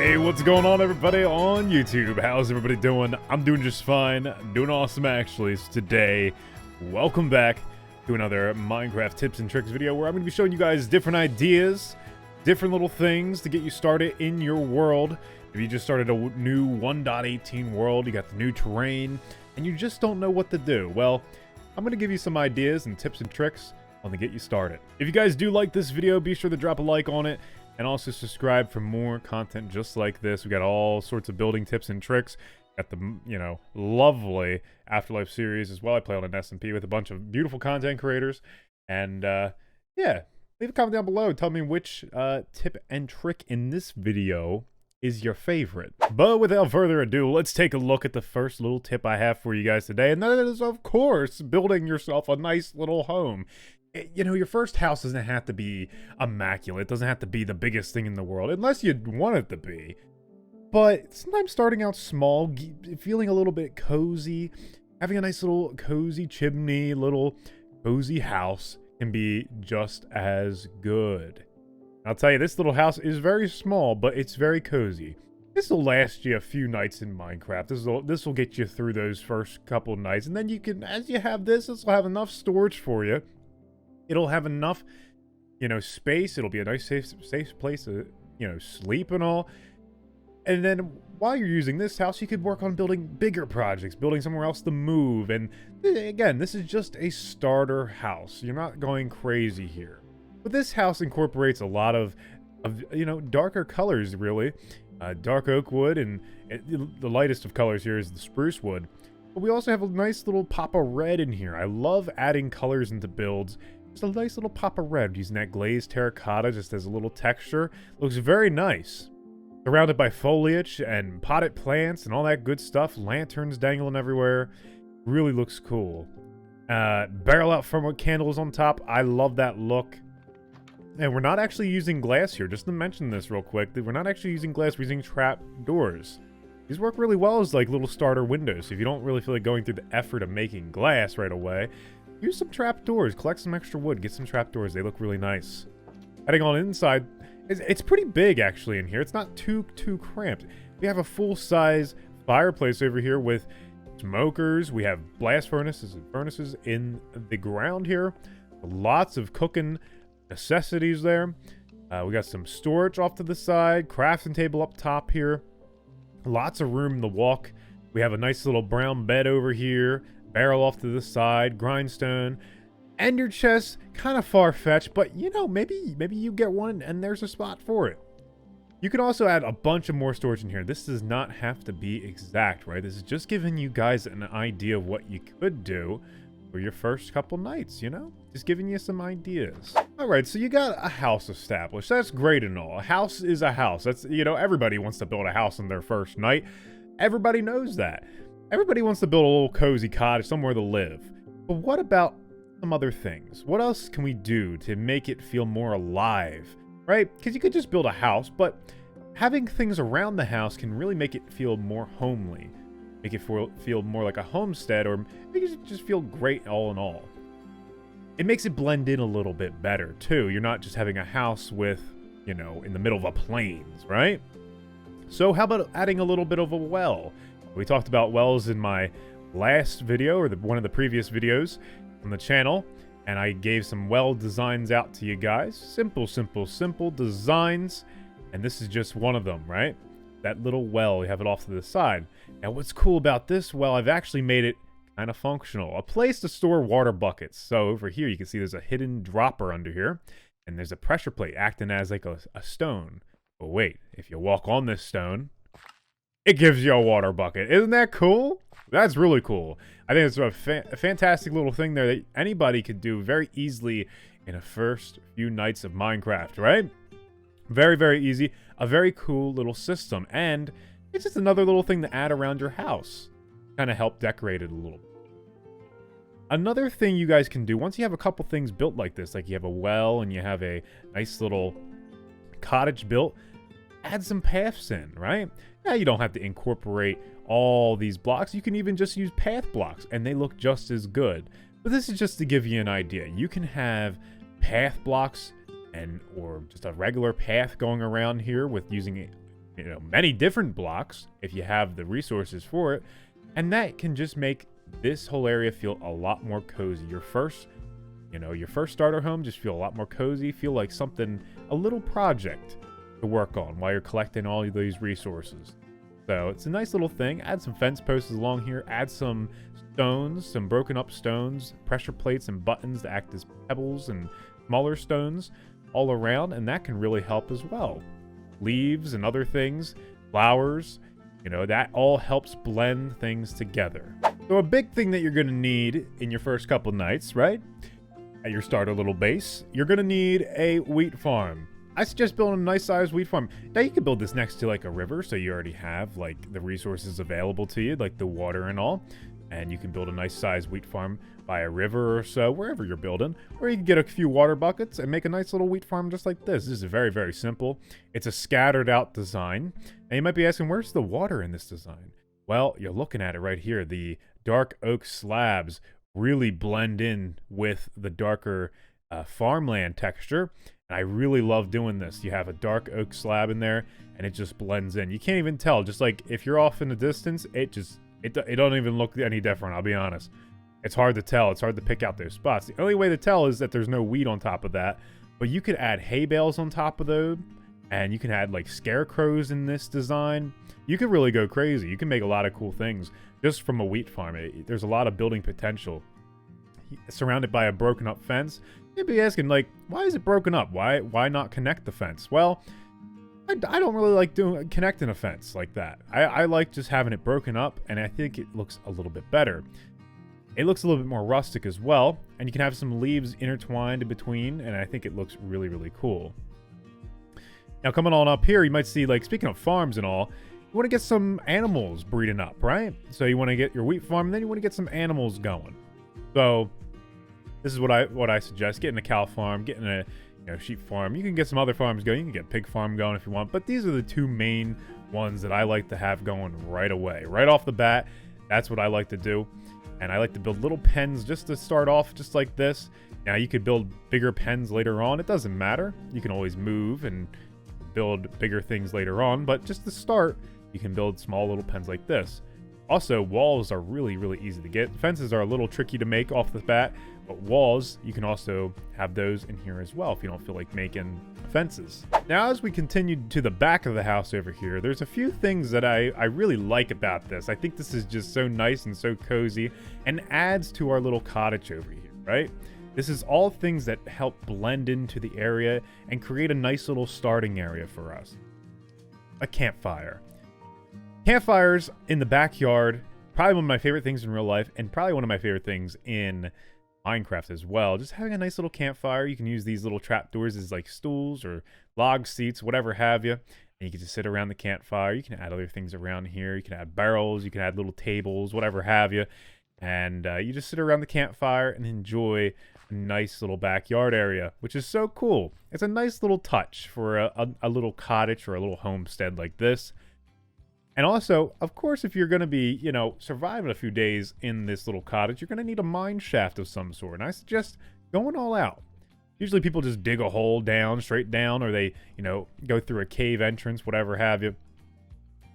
Hey, what's going on, everybody on YouTube? How's everybody doing? I'm doing just fine. Doing awesome, actually. So today, welcome back to another Minecraft tips and tricks video where I'm going to be showing you guys different ideas, different little things to get you started in your world. If you just started a new 1.18 world, you got the new terrain, and you just don't know what to do, well, I'm going to give you some ideas and tips and tricks on to get you started. If you guys do like this video, be sure to drop a like on it. And also subscribe for more content just like this. We got all sorts of building tips and tricks. Got the, lovely Afterlife series as well. I play on an SMP with a bunch of beautiful content creators. And, yeah, leave a comment down below. Tell me which tip and trick in this video is your favorite. But without further ado, let's take a look at the first little tip I have for you guys today. And that is, of course, building yourself a nice little home. You know, your first house doesn't have to be immaculate. It doesn't have to be the biggest thing in the world, unless you want it to be. But sometimes starting out small, feeling a little bit cozy, having a nice little cozy chimney, little cozy house can be just as good. I'll tell you, this little house is very small, but it's very cozy. This will last you a few nights in Minecraft. This will get you through those first couple nights, and then you can, as you have this will have enough storage for you. It'll have enough, space. It'll be a nice, safe place to, sleep and all. And then while you're using this house, you could work on building bigger projects, building somewhere else to move. And again, this is just a starter house. You're not going crazy here. But this house incorporates a lot of darker colors, really. Dark oak wood, and the lightest of colors here is the spruce wood. But we also have a nice little pop of red in here. I love adding colors into builds. Just a nice little pop of red, using that glazed terracotta just as a little texture. Looks very nice. Surrounded by foliage and potted plants and all that good stuff. Lanterns dangling everywhere. Really looks cool. Barrel out front with candles on top. I love that look. And we're not actually using glass here. Just to mention this real quick, we're not actually using glass. We're using trap doors. These work really well as like little starter windows. So if you don't really feel like going through the effort of making glass right away, use some trapdoors, collect some extra wood, get some trapdoors. They look really nice. Heading on inside, it's pretty big actually in here. It's not too cramped. We have a full-size fireplace over here with smokers. We have blast furnaces and furnaces in the ground here. Lots of cooking necessities there. We got some storage off to the side, crafting table up top here. Lots of room to walk. We have a nice little brown bed over here. Barrel off to the side, grindstone, and your chest. Kind of far-fetched, but maybe you get one and there's a spot for it. You can also add a bunch of more storage in here. This does not have to be exact, right? This is just giving you guys an idea of what you could do for your first couple nights, Just giving you some ideas. All right, so you got a house established. That's great and all. A house is a house. That's, everybody wants to build a house on their first night. Everybody knows that. Everybody wants to build a little cozy cottage, somewhere to live. But what about some other things? What else can we do to make it feel more alive, right? Because you could just build a house, but having things around the house can really make it feel more homely. Make it feel more like a homestead, or make it just feel great all in all. It makes it blend in a little bit better, too. You're not just having a house with, in the middle of a plains, right? So how about adding a little bit of a well? We talked about wells in my last video, or one of the previous videos on the channel, and I gave some well designs out to you guys. Simple designs, and this is just one of them, right? That little well, we have it off to the side. Now, what's cool about this well, I've actually made it kind of functional. A place to store water buckets. So over here, you can see there's a hidden dropper under here, and there's a pressure plate acting as like a stone. But wait, if you walk on this stone, it gives you a water bucket. Isn't that cool? That's really cool. I think it's a fantastic little thing there that anybody could do very easily in the first few nights of Minecraft, right? Very, very easy. A very cool little system. And it's just another little thing to add around your house. Kind of help decorate it a little. Another thing you guys can do, once you have a couple things built like this, like you have a well and you have a nice little cottage built, add some paths in, right? Now, you don't have to incorporate all these blocks. You can even just use path blocks, and they look just as good. But this is just to give you an idea. You can have path blocks or just a regular path going around here with using many different blocks if you have the resources for it. And that can just make this whole area feel a lot more cozy. Your first starter home just feel a lot more cozy, feel like something, a little project to work on while you're collecting all of these resources. So it's a nice little thing. Add some fence posts along here, add some stones, some broken up stones, pressure plates and buttons to act as pebbles and smaller stones all around, and that can really help as well. Leaves and other things, flowers, that all helps blend things together. So a big thing that you're going to need in your first couple nights, right? At your starter little base, you're going to need a wheat farm. I suggest building a nice sized wheat farm. Now you can build this next to like a river, so you already have like the resources available to you, like the water and all. And you can build a nice sized wheat farm by a river or so, wherever you're building. Or you can get a few water buckets and make a nice little wheat farm just like this. This is very, very simple. It's a scattered out design. And you might be asking, where's the water in this design? Well, you're looking at it right here. The dark oak slabs really blend in with the darker farmland texture. And I really love doing this. You have a dark oak slab in there and it just blends in. You can't even tell. Just like if you're off in the distance, it don't even look any different, I'll be honest. It's hard to tell. It's hard to pick out those spots. The only way to tell is that there's no wheat on top of that. But you could add hay bales on top of those. And you can add like scarecrows in this design. You could really go crazy. You can make a lot of cool things just from a wheat farm. There's a lot of building potential. Surrounded by a broken up fence. You'd be asking, like, why is it broken up? Why not connect the fence? Well, I don't really like connecting a fence like that. I like just having it broken up, and I think it looks a little bit better. It looks a little bit more rustic as well, and you can have some leaves intertwined in between, and I think it looks really, really cool. Now, coming on up here, you might see, like, speaking of farms and all, you want to get some animals breeding up, right? So you want to get your wheat farm, and then you want to get some animals going. So this is what I suggest: getting a cow farm, getting a sheep farm. You can get some other farms going. You can get a pig farm going if you want, but these are the two main ones that I like to have going right away, right off the bat. That's what I like to do, and I like to build little pens just to start off, just like this. Now you could build bigger pens later on. It doesn't matter. You can always move and build bigger things later on, but just to start, you can build small little pens like this. Also, walls are really, really easy to get. Fences are a little tricky to make off the bat, but walls, you can also have those in here as well if you don't feel like making fences. Now, as we continue to the back of the house over here, there's a few things that I really like about this. I think this is just so nice and so cozy and adds to our little cottage over here, right? This is all things that help blend into the area and create a nice little starting area for us. A campfire. Campfires in the backyard, probably one of my favorite things in real life, and probably one of my favorite things in Minecraft as well. Just having a nice little campfire. You can use these little trapdoors as like stools or log seats, whatever have you. And you can just sit around the campfire. You can add other things around here. You can add barrels. You can add little tables, whatever have you. And you just sit around the campfire and enjoy a nice little backyard area, which is so cool. It's a nice little touch for a little cottage or a little homestead like this. And also, of course, if you're going to be, surviving a few days in this little cottage, you're going to need a mine shaft of some sort. And I suggest going all out. Usually people just dig a hole down, straight down, or they, go through a cave entrance, whatever have you.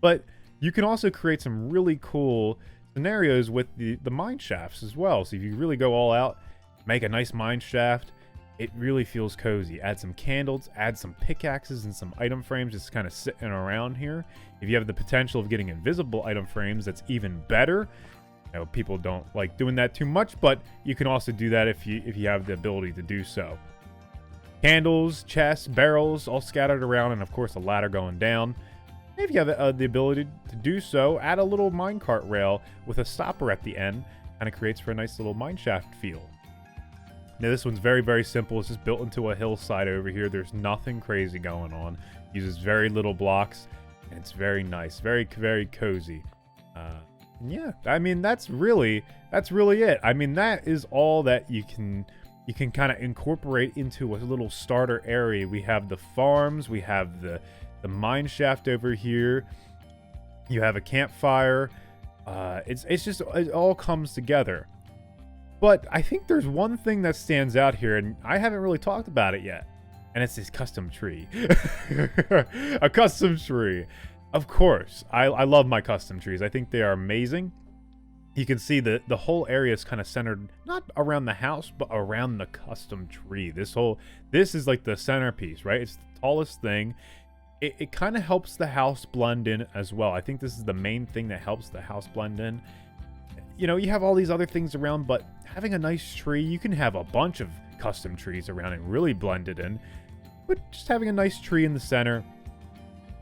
But you can also create some really cool scenarios with the mine shafts as well. So if you really go all out, make a nice mine shaft, it really feels cozy. Add some candles, add some pickaxes and some item frames just kind of sitting around here. If you have the potential of getting invisible item frames, that's even better. People don't like doing that too much, but you can also do that if you have the ability to do so. Candles, chests, barrels, all scattered around, and of course a ladder going down. If you have the ability to do so, add a little minecart rail with a stopper at the end. Kind of creates for a nice little mineshaft feel. Now this one's very, very simple. It's just built into a hillside over here. There's nothing crazy going on. Uses very little blocks, and it's very nice, very, very cozy. Yeah, I mean that's really it. I mean that is all that you can kind of incorporate into a little starter area. We have the farms, we have the mine shaft over here. You have a campfire. It all comes together. But I think there's one thing that stands out here, and I haven't really talked about it yet. and it's this custom tree. A custom tree. Of course, I love my custom trees. I think they are amazing. You can see the whole area is kind of centered, not around the house, but around the custom tree. This is like the centerpiece, right? It's the tallest thing. It kind of helps the house blend in as well. I think this is the main thing that helps the house blend in. You know, you have all these other things around, but having a nice tree, you can have a bunch of custom trees around and really blend it in. But just having a nice tree in the center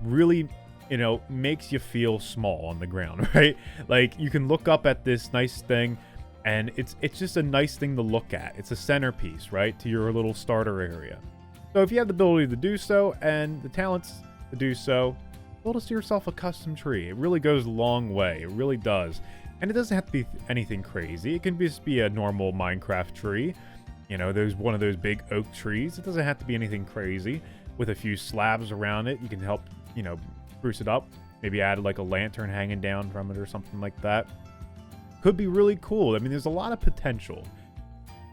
really, you know, makes you feel small on the ground, right? Like, you can look up at this nice thing, and it's just a nice thing to look at. It's a centerpiece, right, to your little starter area. So if you have the ability to do so and the talents to do so, build yourself a custom tree. It really goes a long way. It really does. And it doesn't have to be anything crazy. It can just be a normal Minecraft tree. You know, there's one of those big oak trees. It doesn't have to be anything crazy. With a few slabs around it, you can help, you know, spruce it up. Maybe add like a lantern hanging down from it or something like that. Could be really cool. I mean, there's a lot of potential.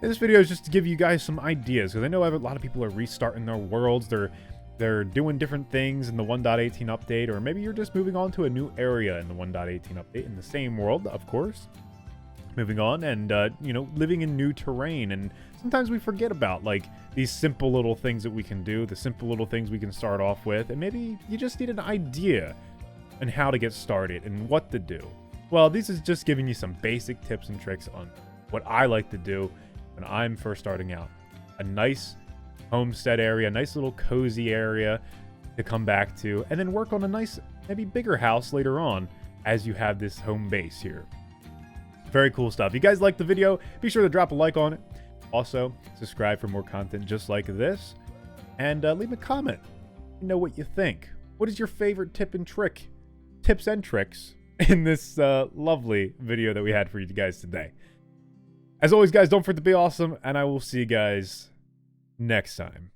And this video is just to give you guys some ideas, because I know a lot of people are restarting their worlds. They're doing different things in the 1.18 update, or maybe you're just moving on to a new area in the 1.18 update in the same world, of course. Moving on and, you know, living in new terrain. And sometimes we forget about, like, these simple little things that we can do, the simple little things we can start off with. And maybe you just need an idea on how to get started and what to do. Well, this is just giving you some basic tips and tricks on what I like to do when I'm first starting out. A nice homestead area, a nice little cozy area to come back to, and then work on a nice, maybe bigger house later on as you have this home base here. Very cool stuff. If you guys liked the video, be sure to drop a like on it. Also, subscribe for more content just like this, and leave a comment. Let me know what you think. What is your favorite tips and tricks in this lovely video that we had for you guys today? As always, guys, don't forget to be awesome, and I will see you guys next time.